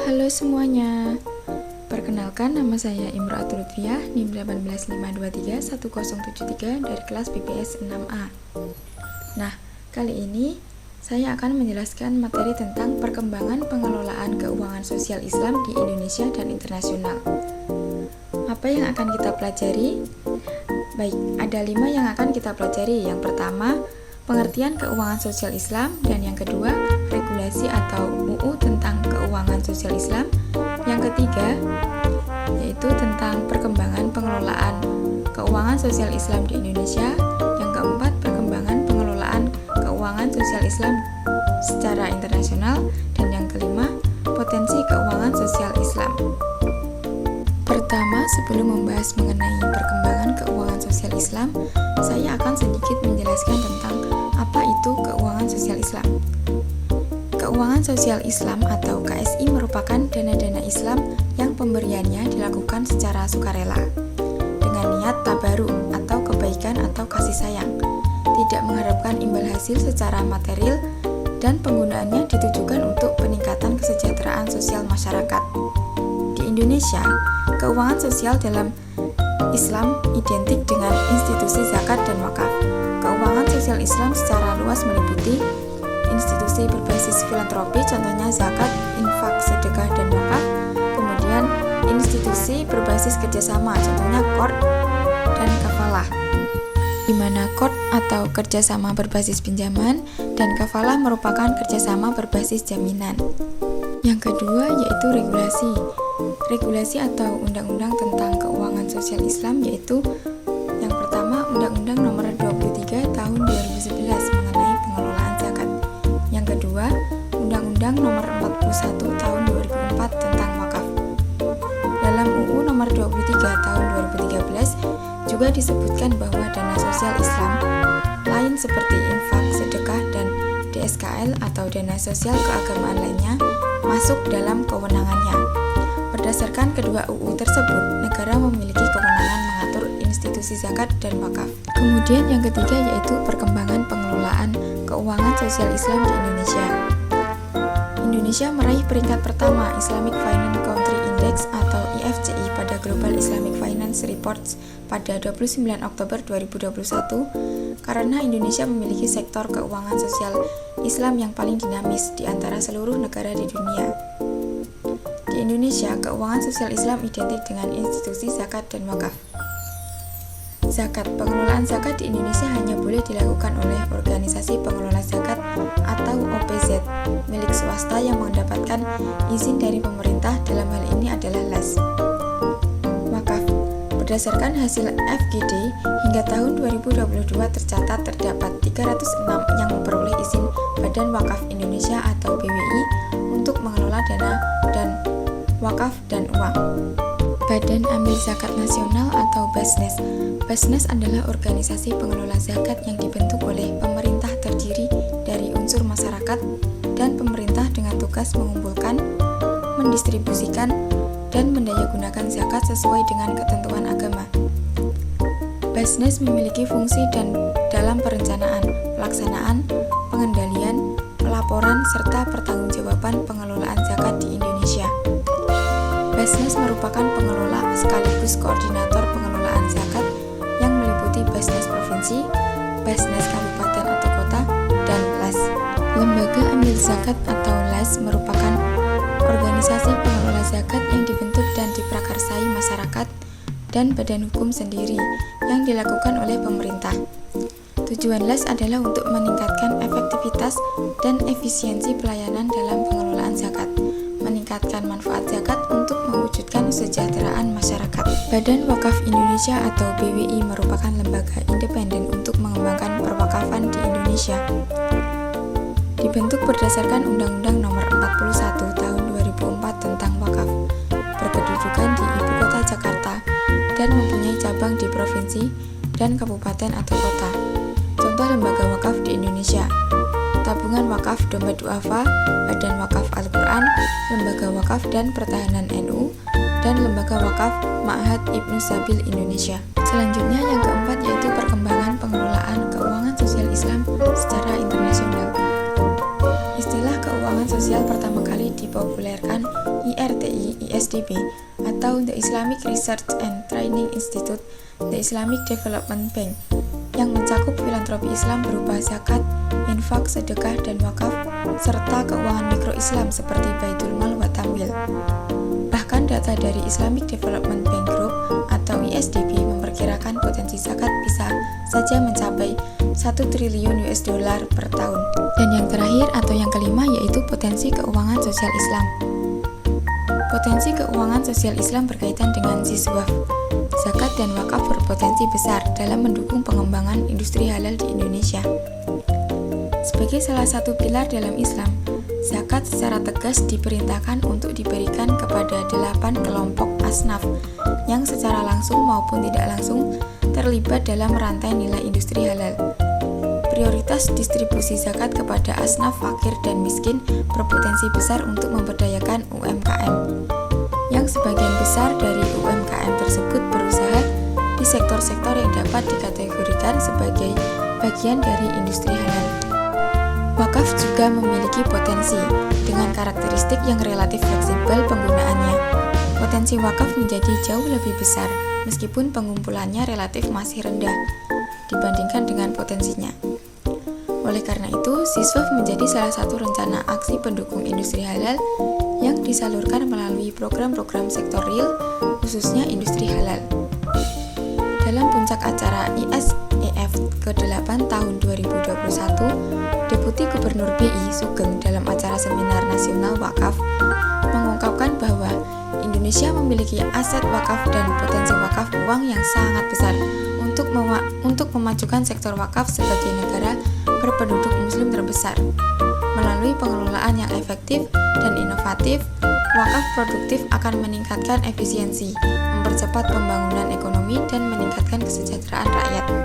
Halo semuanya, perkenalkan nama saya Imro'atul Lutfiyah, NIM 185231073 dari kelas BPS 6A. Nah, kali ini saya akan menjelaskan materi tentang perkembangan pengelolaan keuangan sosial Islam di Indonesia dan internasional. Apa yang akan kita pelajari? Baik, ada 5 yang akan kita pelajari. Yang pertama, pengertian keuangan sosial Islam, dan yang kedua, regulasi atau UU tentang keuangan sosial Islam. Yang ketiga, yaitu tentang perkembangan pengelolaan keuangan sosial Islam di Indonesia. Yang keempat, perkembangan pengelolaan keuangan sosial Islam secara internasional. Dan yang kelima, potensi keuangan sosial Islam. Pertama, sebelum membahas mengenai perkembangan keuangan sosial Islam, saya akan sedikit menjelaskan tentang apa itu keuangan sosial Islam. Keuangan sosial Islam atau KSI merupakan dana-dana Islam yang pemberiannya dilakukan secara sukarela dengan niat tabaruk atau kebaikan atau kasih sayang, tidak mengharapkan imbal hasil secara material, dan penggunaannya ditujukan untuk peningkatan kesejahteraan sosial masyarakat. Di Indonesia, keuangan sosial dalam Islam identik dengan institusi zakat dan wakaf. Keuangan sosial Islam secara luas meliputi institusi berbasis filantropi, contohnya zakat, infak, sedekah, dan wakaf. Kemudian institusi berbasis kerjasama, contohnya qard dan kafalah, di mana qard atau kerjasama berbasis pinjaman dan kafalah merupakan kerjasama berbasis jaminan. Yang kedua yaitu regulasi. Regulasi atau undang-undang tentang keuangan sosial Islam, yaitu yang pertama Undang-Undang Nomor 23 Tahun 2011 mengenai pengelolaan zakat. Yang kedua, Undang-Undang Nomor 41 Tahun 2004 tentang wakaf. Dalam UU Nomor 23 Tahun 2013 juga disebutkan bahwa dana sosial Islam lain seperti infak, sedekah, dan DSKL atau dana sosial keagamaan lainnya masuk dalam kewenangannya. Berdasarkan kedua UU tersebut, negara memiliki kewenangan mengatur institusi zakat dan wakaf. Kemudian yang ketiga yaitu perkembangan pengelolaan keuangan sosial Islam di Indonesia. Indonesia meraih peringkat pertama Islamic Finance Country Index atau IFCI pada Global Islamic Finance Reports pada 29 Oktober 2021 karena Indonesia memiliki sektor keuangan sosial Islam yang paling dinamis di antara seluruh negara di dunia. Di Indonesia, keuangan sosial Islam identik dengan institusi zakat dan wakaf. Zakat. Pengelolaan zakat di Indonesia hanya boleh dilakukan oleh organisasi pengelola zakat atau OPZ milik swasta yang mendapatkan izin dari pemerintah, dalam hal ini adalah LAS. Wakaf. Berdasarkan hasil FGD, hingga tahun 2022 tercatat terdapat 306 yang memperoleh izin Badan Wakaf Indonesia atau BWI untuk mengelola dana dan wakaf dan uang. Badan Amil Zakat Nasional atau BAZNES. BAZNES adalah organisasi pengelola zakat yang dibentuk oleh pemerintah, terdiri dari unsur masyarakat dan pemerintah dengan tugas mengumpulkan, mendistribusikan, dan mendayagunakan zakat sesuai dengan ketentuan agama. BAZNES memiliki fungsi dalam perencanaan, pelaksanaan, pengendalian, pelaporan, serta pertanggungjawaban pengelolaan zakat di Indonesia. BAZNES merupakan pengelola sekaligus koordinator pengelolaan zakat yang meliputi BAZNES Provinsi, BAZNES Kabupaten atau Kota, dan LAS. Lembaga Amil Zakat atau LAS merupakan organisasi pengelola zakat yang dibentuk dan diprakarsai masyarakat dan badan hukum sendiri yang dilakukan oleh pemerintah. Tujuan LAS adalah untuk meningkatkan efektivitas dan efisiensi pelayanan dalam pengelolaan zakat, meningkatkan manfaat zakat untuk mewujudkan kesejahteraan masyarakat. Badan Wakaf Indonesia atau BWI merupakan lembaga independen untuk mengembangkan perwakafan di Indonesia. Dibentuk berdasarkan Undang-Undang Nomor 41 Tahun 2004 tentang wakaf, berkedudukan di Ibu Kota Jakarta, dan mempunyai cabang di provinsi dan kabupaten atau kota. Contoh lembaga wakaf di Indonesia: Tabungan Wakaf Dompet Duafa, Badan Wakaf Al-Quran, Lembaga Wakaf dan Pertahanan NU, dan Lembaga Wakaf Ma'had Ibnu Sabil Indonesia. Selanjutnya yang keempat yaitu perkembangan pengelolaan keuangan sosial Islam secara internasional. Istilah keuangan sosial sosial pertama kali dipopulerkan IRTI-ISDB atau The Islamic Research and Training Institute, The Islamic Development Bank, yang mencakup filantropi Islam berupa zakat, infak, sedekah, dan wakaf, serta keuangan mikro Islam seperti Baitul Mal wa Tamwil. Bahkan data dari Islamic Development Bank Group atau ISDB memperkirakan potensi zakat bisa saja mencapai 1 triliun US dollar per tahun. Dan yang terakhir atau yang kelima yaitu potensi keuangan sosial Islam. Potensi keuangan sosial Islam berkaitan dengan siswaf. Zakat dan wakaf berpotensi besar dalam mendukung pengembangan industri halal di Indonesia. Sebagai salah satu pilar dalam Islam, zakat secara tegas diperintahkan untuk diberikan kepada 8 kelompok asnaf yang secara langsung maupun tidak langsung terlibat dalam rantai nilai industri halal. Prioritas distribusi zakat kepada asnaf fakir dan miskin berpotensi besar untuk memberdayakan UMKM, yang sebagian besar dari UMKM tersebut berusaha di sektor-sektor yang dapat dikategorikan sebagai bagian dari industri halal. Wakaf juga memiliki potensi dengan karakteristik yang relatif fleksibel penggunaannya. Potensi wakaf menjadi jauh lebih besar meskipun pengumpulannya relatif masih rendah dibandingkan dengan potensinya. Oleh karena itu, siswaf menjadi salah satu rencana aksi pendukung industri halal yang disalurkan melalui program-program sektor real, khususnya industri halal. Dalam puncak acara ISEF ke-8 tahun 2021, Deputi Gubernur BI Sugeng dalam acara Seminar Nasional Wakaf mengungkapkan bahwa Indonesia memiliki aset wakaf dan potensi wakaf uang yang sangat besar untuk memajukan sektor wakaf sebagai negara berpenduduk muslim terbesar. Melalui pengelolaan yang efektif dan inovatif, wakaf produktif akan meningkatkan efisiensi, mempercepat pembangunan ekonomi, dan meningkatkan kesejahteraan rakyat.